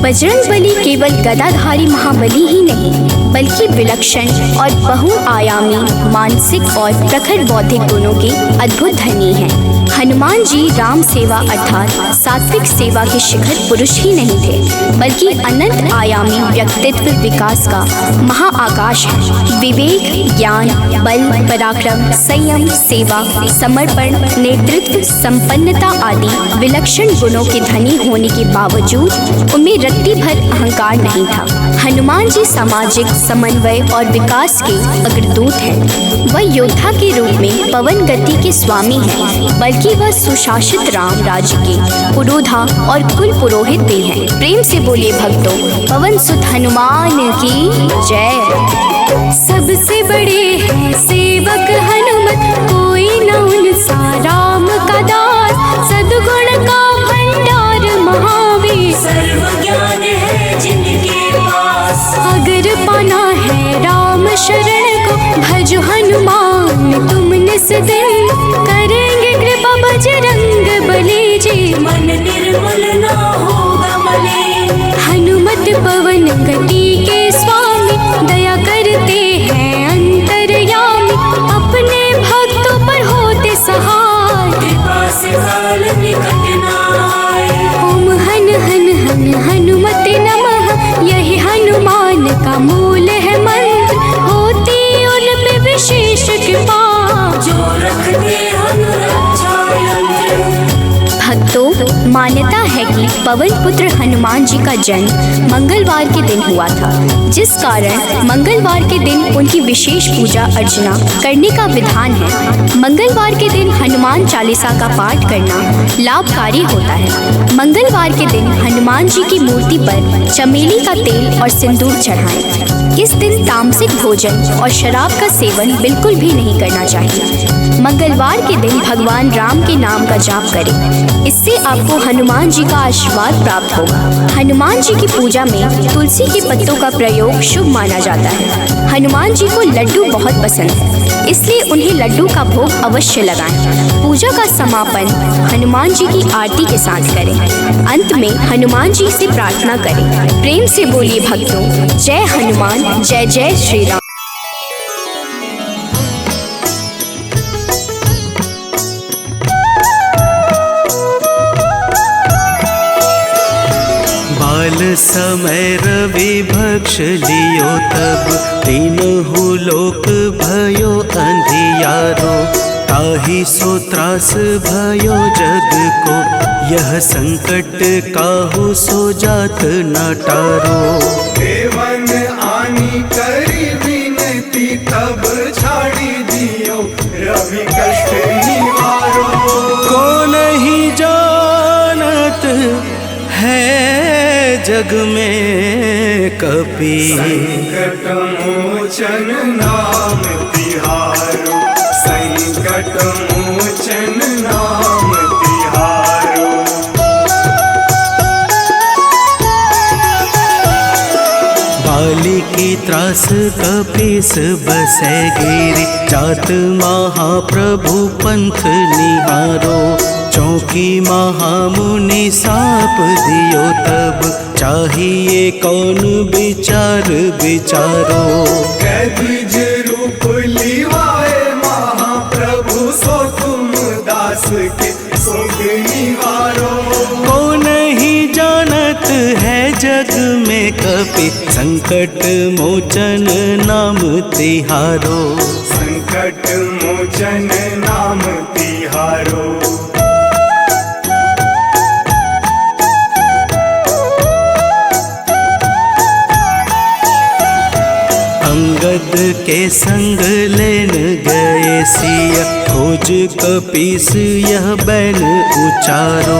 बजरंग बली केवल गदाधारी महाबली ही नहीं, बल्कि विलक्षण और बहुआयामी मानसिक और प्रखर बौद्धिक गुणों के अद्भुत धनी हैं। हनुमान जी राम सेवा अर्थात सात्विक सेवा के शिखर पुरुष ही नहीं थे, बल्कि अनंत आयामी व्यक्तित्व विकास का महाआकाश है। विवेक, ज्ञान, बल, पराक्रम, संयम, सेवा, समर्पण, नेतृत्व, संपन्नता आदि विलक्षण गुणों के धनी होने के बावजूद उनमें रत्ती भर अहंकार नहीं था। हनुमान जी सामाजिक समन्वय और विकास के अग्रदूत हैं। वह योद्धा के रूप में पवन गति के स्वामी हैं, बल्कि वह सुशासित राम राज्य के पुरोधा और कुल पुरोहित भी हैं। प्रेम से बोलिए भक्तों, पवन सुत हनुमान की जय। सबसे बड़े हैं सेवक हनुमत, कोई न उनसा राम का दास, सद्गुण का भंडार महावीर, सर्व ज्ञान है जिनके पास, अगर पाना है राम शरण को, भजो हनुमान तुम निस दिन, करेंगे कृपा बजरंग बली जी, मन निर्मल ना होगा मलिन, हनुमत पवन गति के स्वामी, दया करते हैं अंतर्यामी, अपने भक्तों पर होते सहाय, कृपा से काल निकट ना आए, ओम हन हन हन हनुमते नमः, यही हनुमान का मूल है मंत्र, होती उन पे विशेष कृपा, जो रखते अनुरक्षा यंत्र। भक्तों, मान्यता है कि पवन पुत्र हनुमान जी का जन्म मंगलवार के दिन हुआ था, जिस कारण मंगलवार के दिन उनकी विशेष पूजा अर्चना करने का विधान है। मंगलवार के दिन हनुमान चालीसा का पाठ करना लाभकारी होता है। मंगलवार के दिन हनुमान जी की मूर्ति पर चमेली का तेल और सिंदूर चढ़ाएं। इस दिन तामसिक भोजन और शराब का सेवन बिल्कुल भी नहीं करना चाहिए। मंगलवार के दिन भगवान राम के नाम का जाप करें, इससे आपको हनुमान जी का आशीर्वाद प्राप्त होगा। हनुमान जी की पूजा में तुलसी के पत्तों का प्रयोग शुभ माना जाता है। हनुमान जी को लड्डू बहुत पसंद है, इसलिए उन्हें लड्डू का भोग अवश्य लगाएं। पूजा का समापन हनुमान जी की आरती के साथ करें। अंत में हनुमान जी से प्रार्थना करें। प्रेम से बोलिए भक्तों, जय हनुमान, जय जय श्री राम। बाल समय रवि भक्ष लियो तब, तीनहु लोक भयो अंधियारो, ताहि सो त्रास भयो जग को, यह संकट काहू सो जात न टारो। देवन आनी करी विनती, तब छाड़ी दियो रवि कष्ट निवारो। को नहीं जानत है जग में कपि, संकट मोचन नाम तिहारो, संकट मोचन नाम तिहारो। बाली की त्रास कपीस बसै गिरि, जात महाप्रभु पंथ निहारो। चौकी महामुनि साप दियो तब, चाहिए कौन विचार विचारो। कैदिज रूप लिवाए महाप्रभु, सो तुम दास के शोक निवारो। को नहीं जानत है जग में कपि, संकट मोचन नाम तिहारो। संकट मोचन नाम तिहारो। अंगद के संग लेन गए सिया, खोज कपीस यह बैन उचारो।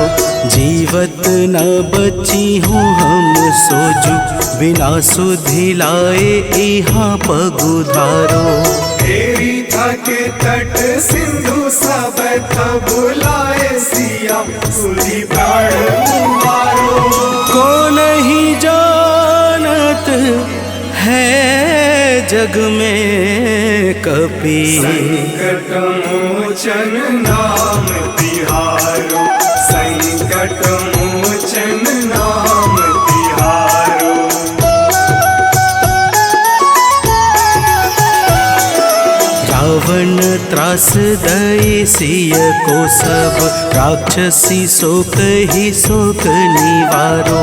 जीवत न बची हूँ हम सोजू, बिना सुधि लाए यहाँ पगुधारो। तेरी थके तट सिंधु सब तब लाए सिया, सुधि प्राण उबारो। को नहीं जानत है जग में कपि, संकट मोचन नाम तिहारो, संकट मोचन नाम तिहारो। रावण त्रास दई सिय को सब, राक्षसी शोक ही शोक निवारो।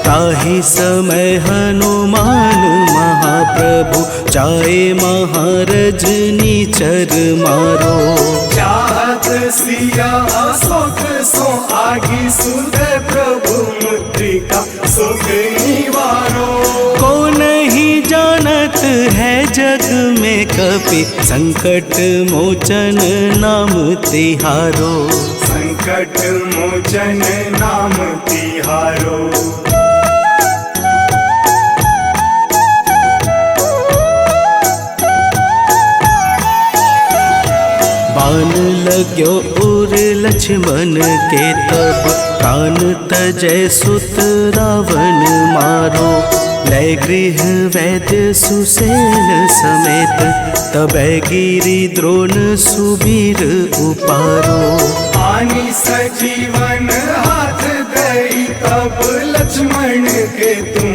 ताहि समय हनुमान महाप्रभु, जाए महारज नीचर मारो। चाहत सिया अशोक सो आगी, सुध प्रभु मुद्रिका शोक निवारो। को नहीं जानत है जग में कपि, संकट मोचन नाम तिहारो। संकट मोचन नाम तिहारो। बाण लाग्यो उर लक्ष्मण के तब, प्राण तजय सुत रावण मारो। लय गृह वैद्य सुसेन समेत, तबै गिरि द्रोण सुबीर उपारो। आनी सजीवन हाथ दई, तब लक्ष्मण के तुम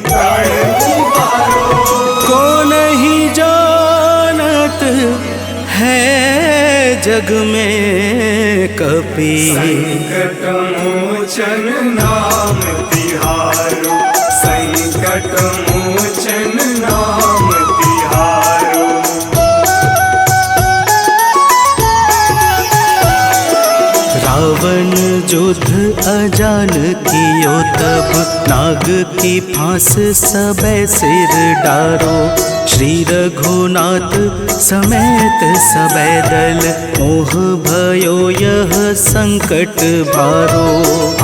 प्राण उबारो। को नहीं जानत है जग में कपि, संकट मोचन नाम तिहारो, संकट मोचन नाम तिहारो। रावण युद्ध अजान कियो तब, नाग की फांस सबे सिर डारो। श्री रघुनाथ समेत सबे दल, मोह भयो यह संकट भारो।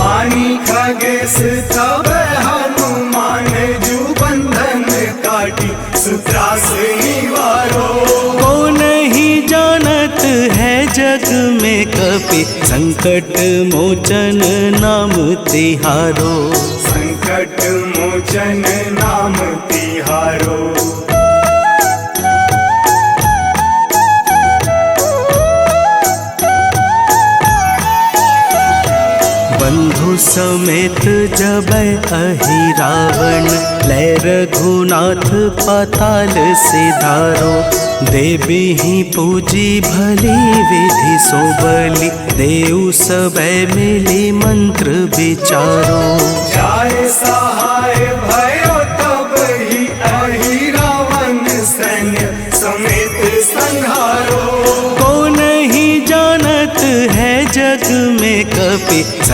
आनी खगेश तब हनुमान, जू बंधन काटी सुत्रास निवारो। को नहीं जानत है जग में कपि, संकट मोचन नाम तिहारो। संकट मोचन नाम तिहारो। बंधु समेत जबै अहि रावण, लय रघुनाथ पाताल सिधारो। देवी ही पूजी भली विधि सो बलि, देव सबे मिली मंत्र विचारो। जाय सहाय भयो तब ही अहि रावण, सैन्य समेत संहारो। को नहीं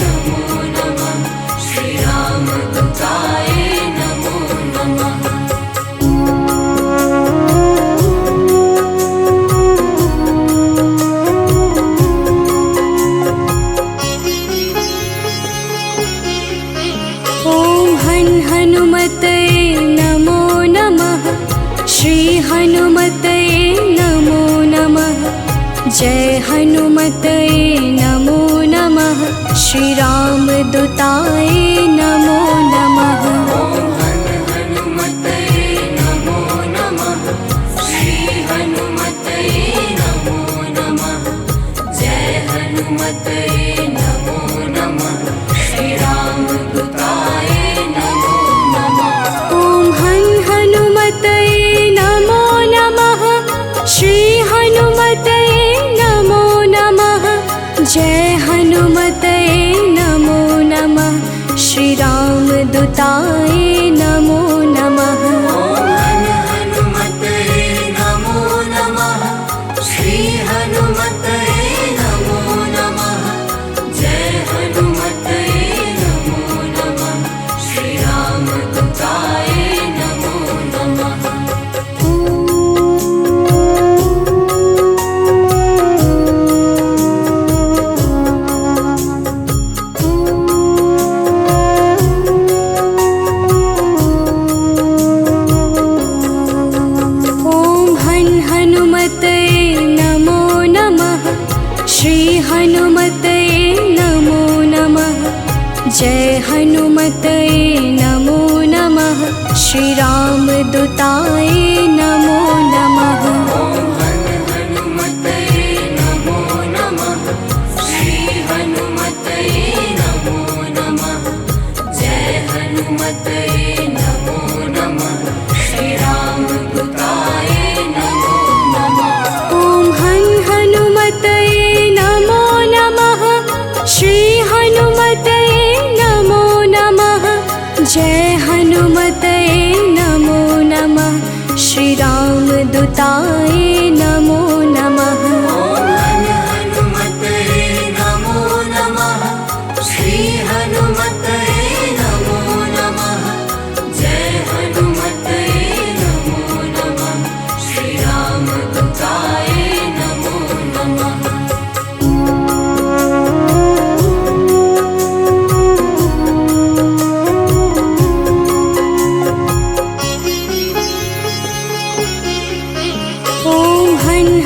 नमो नमः श्री रामदूताय नमो नमः। ॐ हनुमतये नमो नमः श्री हनुमतये नमो नमः। जय हनुमतये नमो नमः श्री रामदूताय नमो नमः। हनुमतये नमो नमः श्री हनुमतये नमो नमः। जय हनुमतये नमो नमः श्री रामदूताय नमो नमः। ॐ हनुमतये नमो नमः श्री हनुमतये नमो नमः। जय हनुमतये नमो नमः श्री रामदूताय नमो नमः। हनुमतये नमो नमः श्री हनुमतये नमो नमः। जय हनुमतये श्री राम दूताय नमो नमः। ॐ हनुमते नमो नमः श्री हनुमते नमो नमः। जय हनुमते नमो नमः श्री राम दूताय नमो नमः।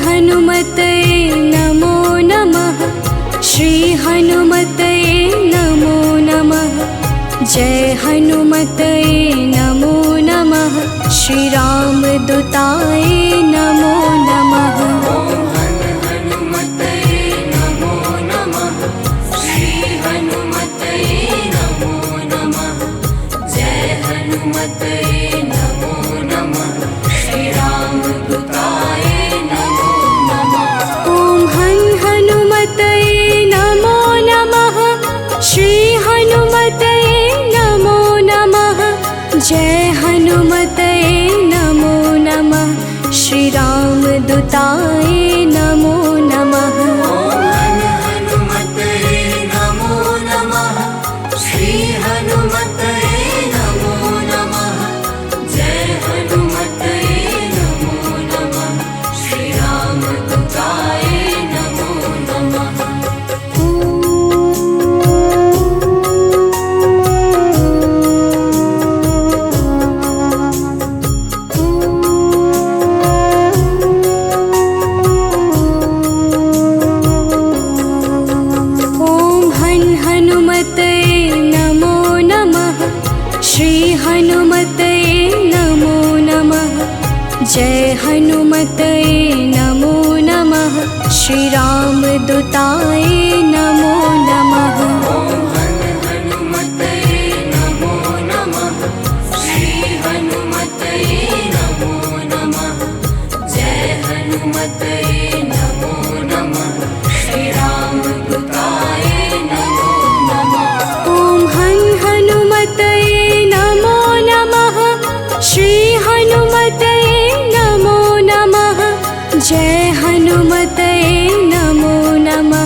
हनुमते नमो नमः श्री हनुमते नमो नमः। जय हनुमते नमो नमः श्री राम दूताय नमो नमः। जय हनुमते नमो नमः श्री राम दूताय नमो नमः। जय हनुमते नमो नमः श्री राम दूताय नमो नमः। जय हनुमते नमो नमः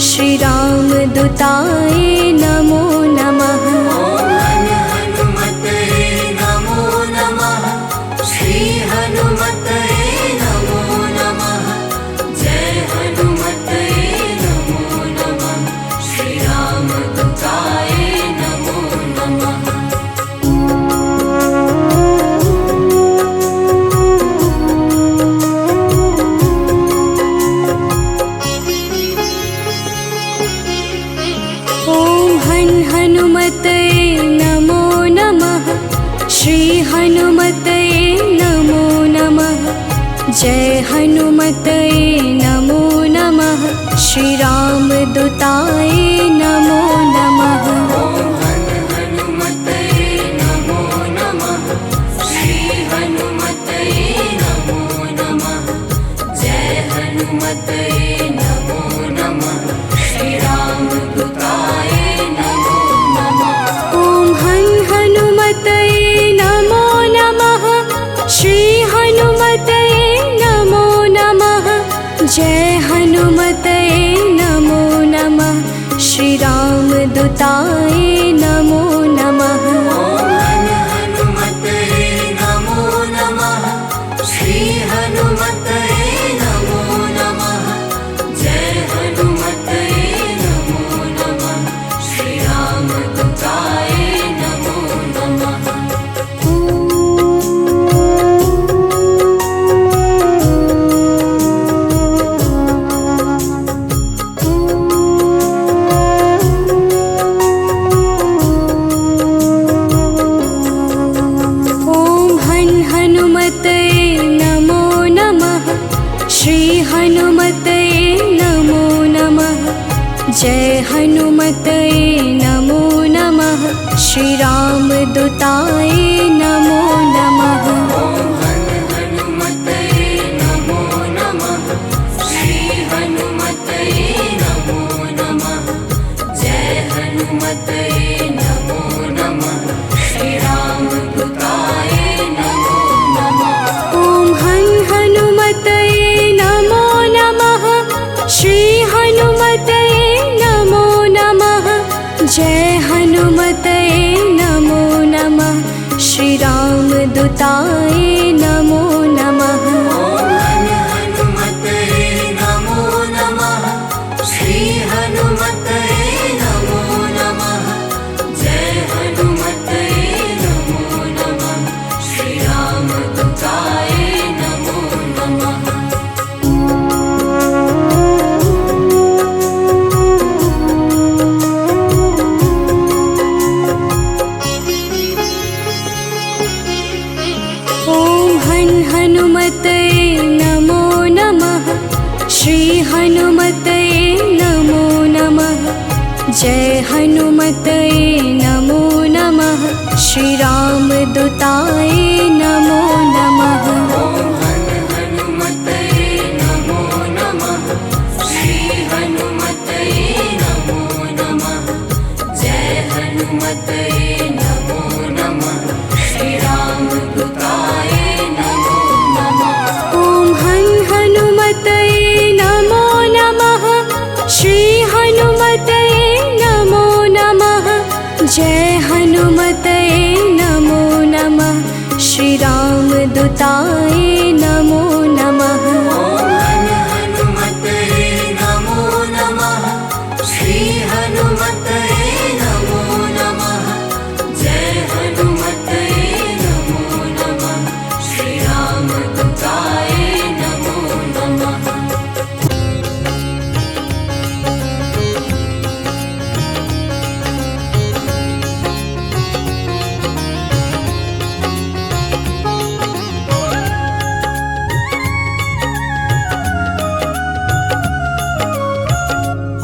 श्री राम दूताय नमो नमः। हनुमते नमो नमः श्री हनुमते नमो नमः। जय हनुमते नमो नमः श्री राम दूताय नमो नमः। जय हनुमते नमो नमः श्री राम हनुमते नमो नमः। श्री रामदूताय नमो नमः। हनुमते नमो नमः। श्री हनुमते नमो नमः। जय हनुमते नमो नमः। श्री रामदूताय नमो नमः। ॐ हनुमते नमो नमः। श्री हनुमते नमो नमः। जय हनुमते नमो नमः। श्री रामदूताय नमो नमः। हनुमते नमो नमः। श्री हनुमते नमो नमः। जय हनुमते नमो नमः। श्री रामदूताय नमो नमः। हनुमते नमो नमः। श्री हनुमते नमो नमः। जय हनुमते नमो नमः। श्री रामदूताय नमो नमः। हनुमते नमो नमः। श्री हनुमते नमो नमः। जय हनुमते नमो नमः। श्री रामदूताय नमो नमः। हनुमते नमो नमः। श्री हनुमते नमो नमः। जय हनुमते नमो नमः। श्री रामदूताय नमो नमः। हनुमते नमो नमः। श्री हनुमते नमो नमः। जय हनुमते नमो नमः। श्री रामदूताय नमो नमः।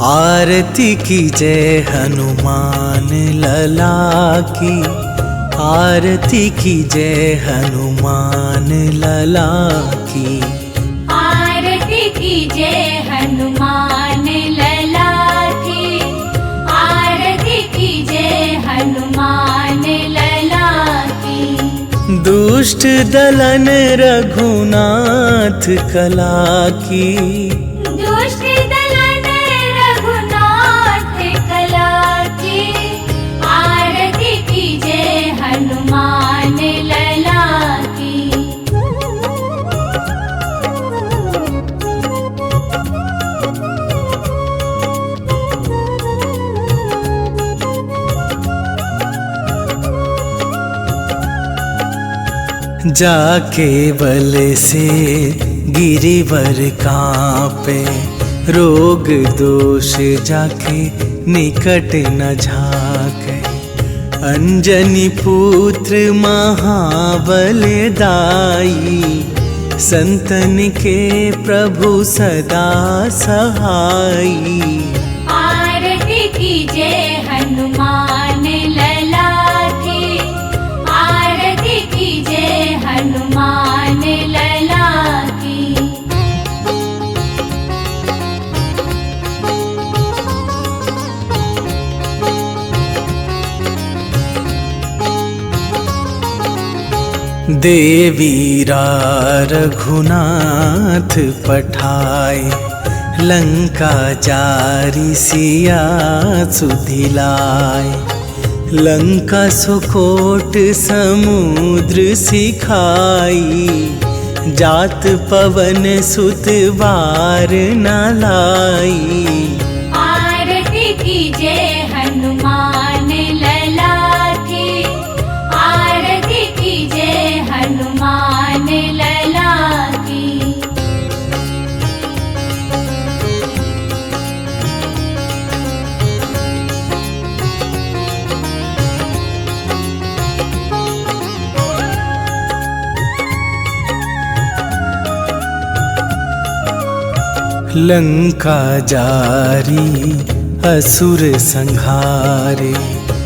आरती की जय हनुमान लला की। आरती की जय हनुमान लला की। आरती की जय हनुमान लला की। आरती की जय हनुमान लला की। दुष्ट दलन रघुनाथ कला की। दुष्ट दलन रघुनाथ कला की। आरती की जय हनुमान लला की। जाके बल से गिरिवर कांपे। रोग दोष जाके निकट न झाके। अंजनी पुत्र महाबलदाई। संतन के प्रभु सदा सहाई। आरती की जय हनुमान लला की। आरती की जय हनुमान लला की। देवीरा रघुनाथ पठाए। लंका जारी सिया सुधिलाए। लंका सुकोट समुद्र सिखाई। जात पवन सुत बार न लाई। आरती की जय हनुमान लला की। आरती की जय हनुमान लला की। लंका जारी असुर संहारे,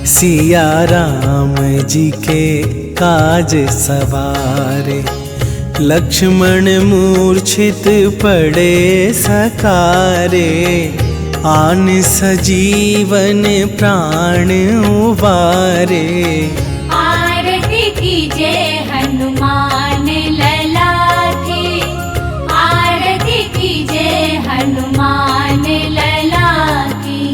सिया राम जी के काज सवारे। लक्ष्मण मूर्छित पड़े सकारे, आन सजीवन प्राण उबारे। आरती कीजे हनुमान लला की, आरती कीजे हनुमान लला की।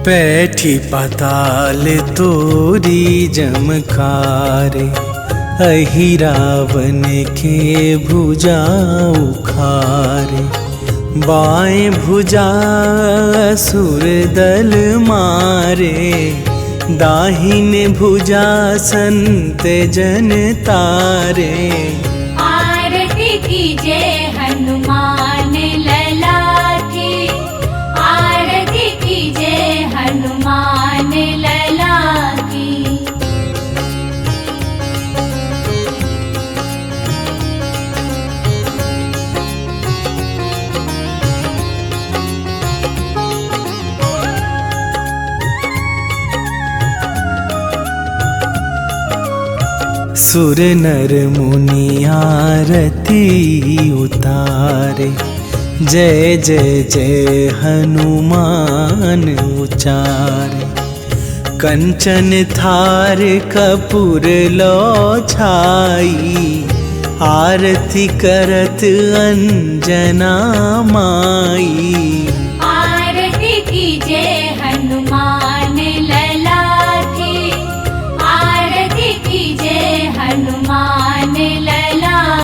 बैठी पाताल तोरी जमकारे, अहि रावण के भुजा उखारे। बाएं भुजा असुर दल मारे, दाहिने भुजा संत जन तारे। आरती कीजे हनुमान लला की, आरती कीजे हनुमान लला की। सुर नर मुनि आरती उतारे, जय जय जय हनुमान उचारे। कंचन थार कपूर लो छाई, आरती करत अंजना माई। आरती कीजे हनुमान लला की, आरती कीजे हनुमान लला